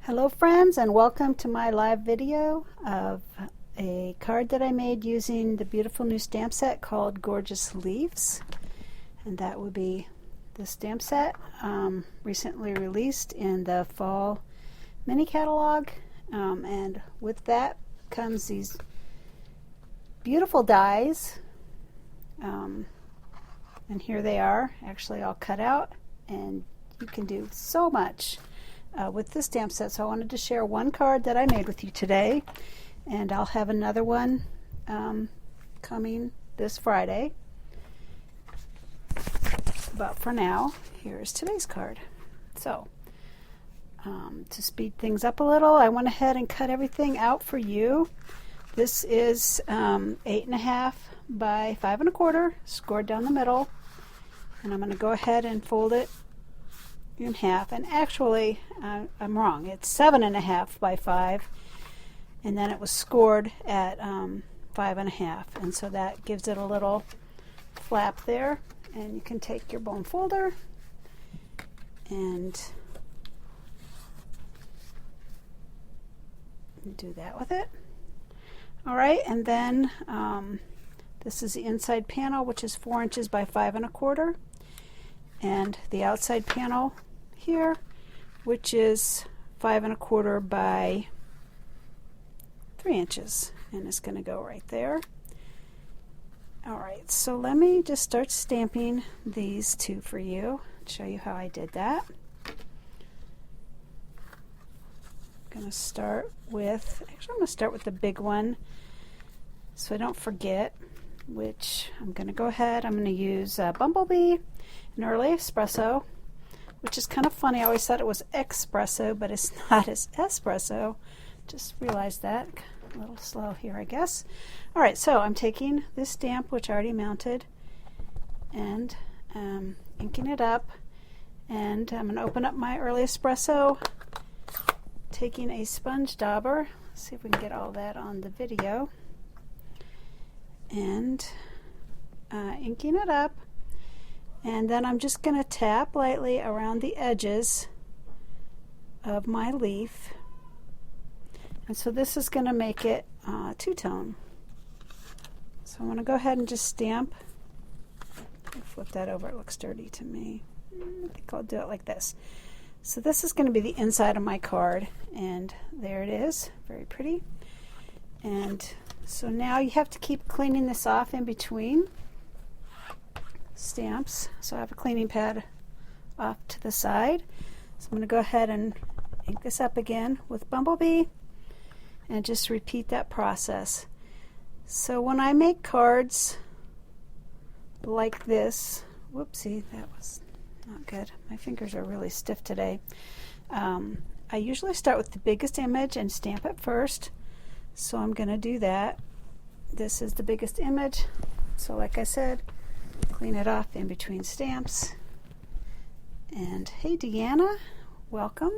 Hello friends, and welcome to my live video of a card that I made using the beautiful new stamp set called Gorgeous Leaves. And that would be the stamp set recently released in the fall mini catalog, and with that comes these beautiful dies, and here they are actually all cut out, and you can do so much with this stamp set. So I wanted to share one card that I made with you today, and I'll have another one coming this Friday. But for now, here's today's card. So to speed things up a little, I went ahead and cut everything out for you. This is 8.5 by 5 1/4, scored down the middle, and I'm going to go ahead and fold it in half. And actually I'm wrong, it's 7.5 by 5, and then it was scored at 5.5, and so that gives it a little flap there. And you can take your bone folder and do that with it. Alright, and then this is the inside panel, which is 4 inches by 5 1/4, and the outside panel here, which is 5 1/4 by 3 inches, and it's going to go right there. Alright, so let me just start stamping these two for you, show you how I did that. I'm going to start with, actually I'm going to start with the big one so I don't forget, which I'm going to go ahead, I'm going to use Bumblebee, an early espresso, which is kind of funny. I always thought it was espresso, but it's not, it's espresso. Just realized that. A little slow here, I guess. Alright, so I'm taking this stamp, which I already mounted, and inking it up, and I'm going to open up my early espresso, taking a sponge dauber. Let's see if we can get all that on the video, and inking it up. And then I'm just going to tap lightly around the edges of my leaf. And so this is going to make it two-tone. So I'm going to go ahead and just stamp. Flip that over, it looks dirty to me. I think I'll do it like this. So this is going to be the inside of my card, and there it is, very pretty. And so now you have to keep cleaning this off in between stamps. So I have a cleaning pad off to the side. So I'm going to go ahead and ink this up again with Bumblebee and just repeat that process. So when I make cards like this, whoopsie, that was not good. My fingers are really stiff today. I usually start with the biggest image and stamp it first. So I'm going to do that. This is the biggest image. So like I said, clean it off in between stamps. And hey Deanna, welcome.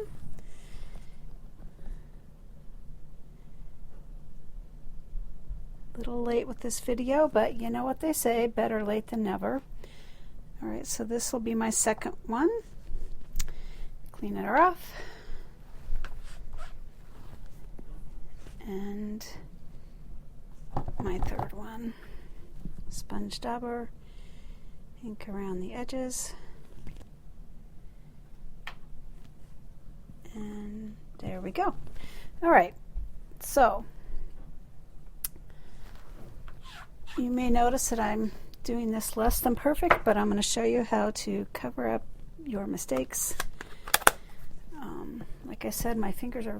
A little late with this video, but you know what they say, better late than never. Alright, so this will be my second one. Clean it off. And my third one. Sponge dauber. Ink around the edges, and there we go. Alright, so you may notice that I'm doing this less than perfect, but I'm going to show you how to cover up your mistakes. Like I said, my fingers are,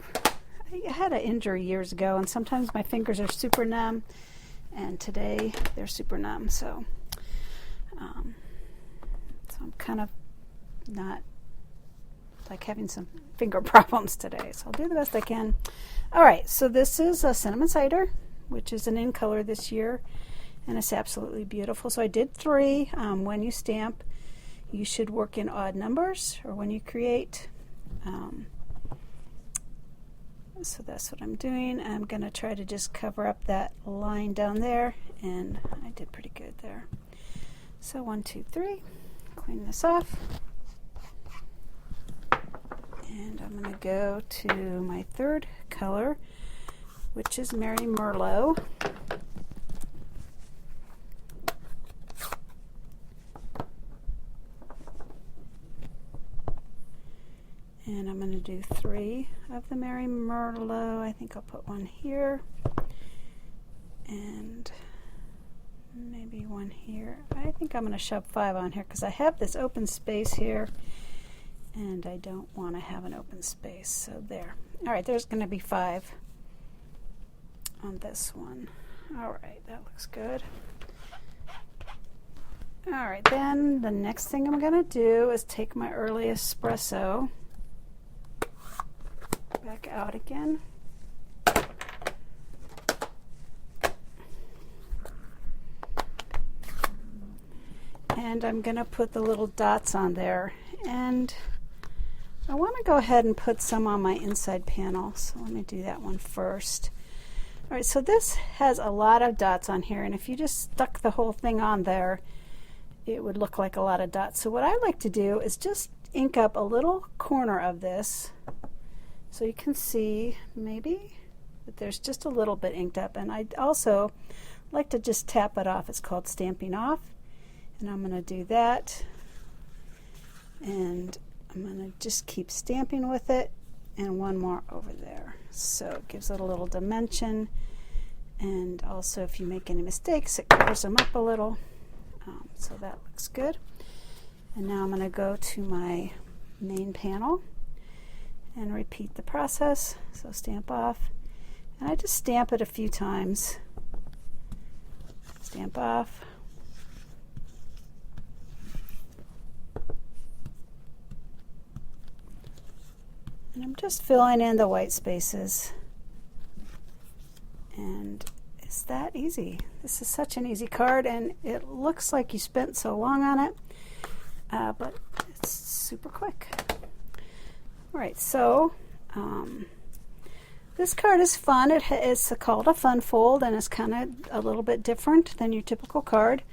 I had an injury years ago, and sometimes my fingers are super numb, and today they're super numb, so I'm kind of not like having some finger problems today, so I'll do the best I can. Alright, so this is a Cinnamon Cider, which is an in color this year, and it's absolutely beautiful. So I did 3. When you stamp, you should work in odd numbers, or when you create. So that's what I'm doing. I'm going to try to just cover up that line down there, and I did pretty good there. So 1, 2, 3. Clean this off, and I'm going to go to my third color, which is Merry Merlot. And I'm going to do 3 of the Merry Merlot. I think I'll put one here and maybe one here. I think I'm going to shove 5 on here because I have this open space here and I don't want to have an open space. So there. All right, there's going to be 5 on this one. All right, that looks good. All right, then the next thing I'm going to do is take my early espresso back out again. And I'm going to put the little dots on there. And I want to go ahead and put some on my inside panel. So let me do that one first. All right, so this has a lot of dots on here. And if you just stuck the whole thing on there, it would look like a lot of dots. So what I like to do is just ink up a little corner of this. So you can see maybe that there's just a little bit inked up. And I also like to just tap it off. It's called stamping off. And I'm going to do that. And I'm going to just keep stamping with it. And one more over there. So it gives it a little dimension. And also if you make any mistakes, it covers them up a little. So that looks good. And now I'm going to go to my main panel and repeat the process. So stamp off, and I just stamp it a few times. Stamp off. And I'm just filling in the white spaces. And it's that easy. This is such an easy card, and it looks like you spent so long on it, but it's super quick. All right, so this card is fun. It's called a fun fold, and it's kind of a little bit different than your typical card.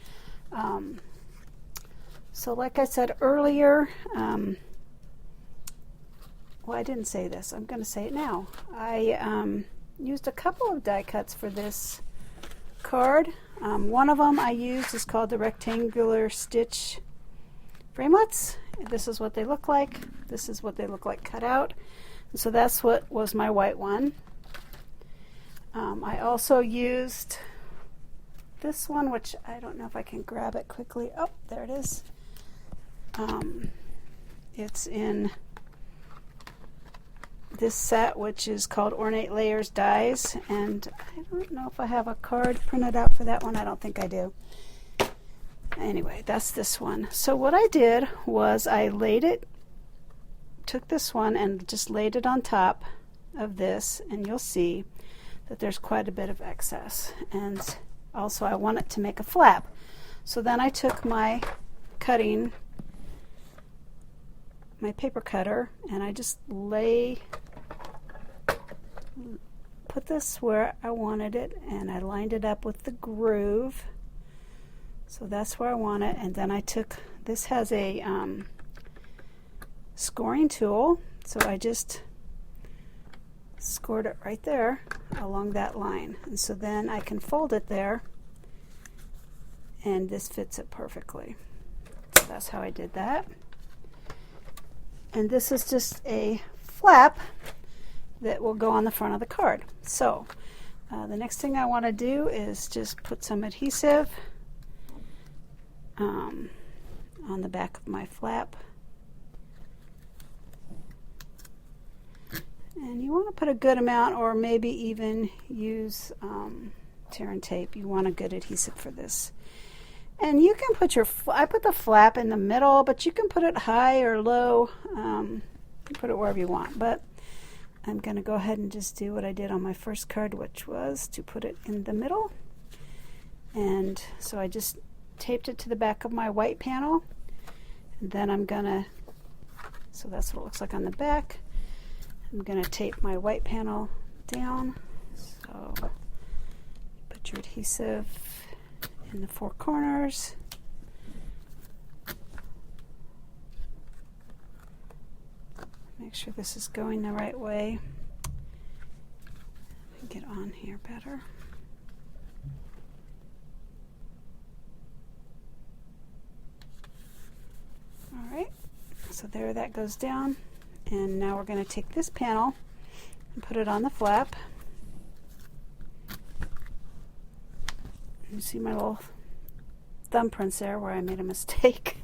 So like I said earlier, well, I didn't say this. I'm going to say it now. I used a couple of die cuts for this card. One of them I used is called the rectangular stitch framelits. This is what they look like. This is what they look like cut out. And so that's what was my white one. I also used this one, which I don't know if I can grab it quickly. Oh, there it is. It's in this set, which is called Ornate Layers Dies, and I don't know if I have a card printed out for that one. I don't think I do. Anyway, that's this one. So what I did was I took this one and just laid it on top of this, and you'll see that there's quite a bit of excess. And also I want it to make a flap. So then I took my paper cutter, and I just put this where I wanted it, and I lined it up with the groove. So that's where I want it. And then I took, this has a scoring tool, so I just scored it right there along that line. And so then I can fold it there, and this fits it perfectly. So that's how I did that. And this is just a flap that will go on the front of the card. So the next thing I want to do is just put some adhesive on the back of my flap. And you want to put a good amount, or maybe even use tear and tape. You want a good adhesive for this. And you can put I put the flap in the middle, but you can put it high or low. You can put it wherever you want. But I'm going to go ahead and just do what I did on my first card, which was to put it in the middle. And so I just taped it to the back of my white panel. And then I'm going to, so that's what it looks like on the back. I'm going to tape my white panel down. So put your adhesive in the 4 corners. Make sure this is going the right way. Get on here better. All right, so there that goes down. And now we're going to take this panel and put it on the flap. You see my little thumbprints there where I made a mistake.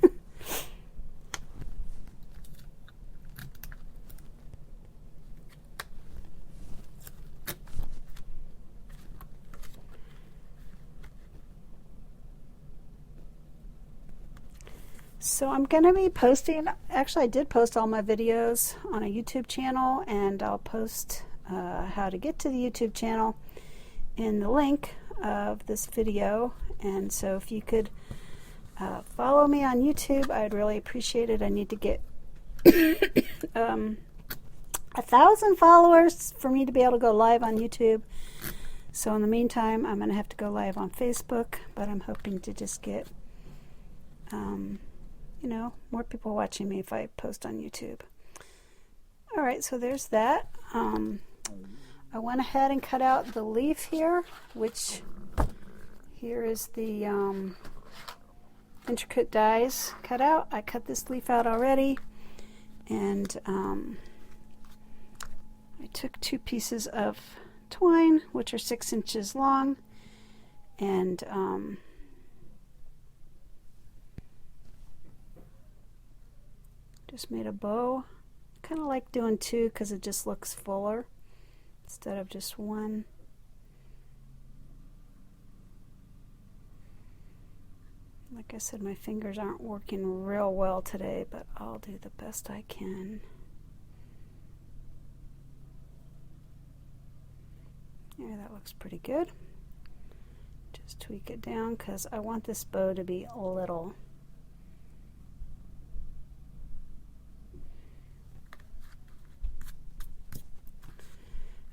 So I'm going to be posting, actually I did post all my videos on a YouTube channel, and I'll post how to get to the YouTube channel in the link of this video. And so if you could follow me on YouTube, I'd really appreciate it. I need to get 1,000 followers for me to be able to go live on YouTube. So in the meantime, I'm going to have to go live on Facebook, but I'm hoping to just get you know, more people watching me if I post on YouTube. All right, so there's that. I went ahead and cut out the leaf here, which here is the intricate dies cut out. I cut this leaf out already, and I took 2 pieces of twine, which are 6 inches long, and just made a bow. Kind of like doing 2 because it just looks fuller instead of just 1. Like I said, my fingers aren't working real well today, but I'll do the best I can. Yeah, that looks pretty good. Just tweak it down because I want this bow to be little.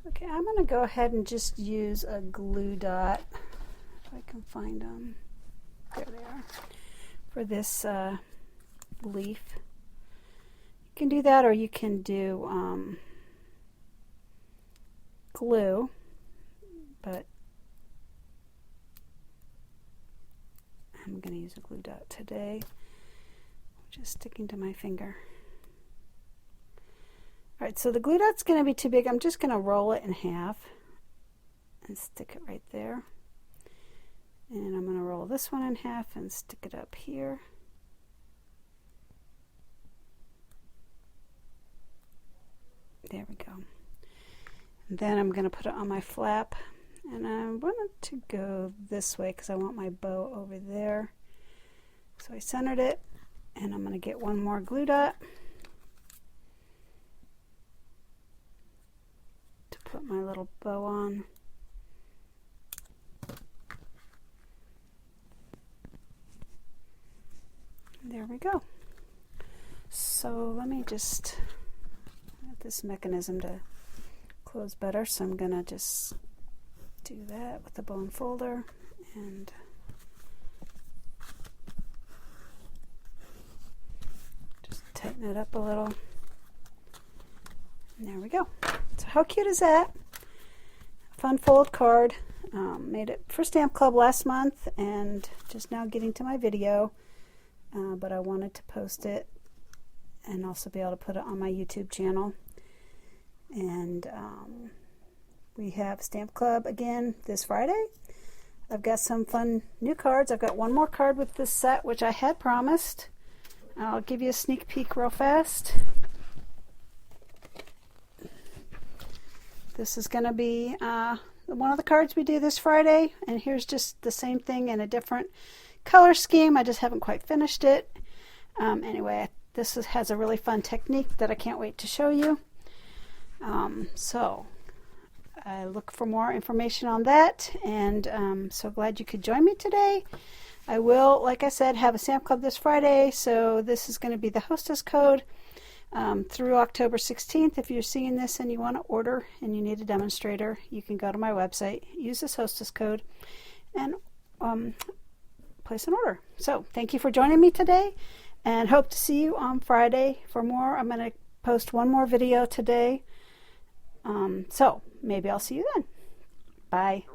Okay, I'm going to go ahead and just use a glue dot, if I can find them. There they are. For this leaf. You can do that, or you can do glue, but I'm going to use a glue dot today, which is sticking to my finger. All right, so the glue dot's going to be too big. I'm just going to roll it in half and stick it right there. And I'm going to roll this one in half and stick it up here. There we go. And then I'm going to put it on my flap. And I want it to go this way because I want my bow over there. So I centered it, and I'm going to get one more glue dot to put my little bow on. There we go. So let me just get this mechanism to close better. So I'm going to just do that with the bone folder and just tighten it up a little. And there we go. So how cute is that? Fun fold card. Made it for Stamp Club last month and just now getting to my video. But I wanted to post it and also be able to put it on my YouTube channel. And we have Stamp Club again this Friday. I've got some fun new cards. I've got one more card with this set, which I had promised. I'll give you a sneak peek real fast. This is going to be one of the cards we do this Friday. And here's just the same thing in a different color scheme. I just haven't quite finished it. Anyway, this has a really fun technique that I can't wait to show you. So I look for more information on that, and so glad you could join me today. I will, like I said, have a Stamp Club this Friday, so this is going to be the hostess code through October 16th. If you're seeing this and you want to order and you need a demonstrator, you can go to my website, use this hostess code, and place an order. So thank you for joining me today, and hope to see you on Friday for more. I'm going to post one more video today. So maybe I'll see you then. Bye.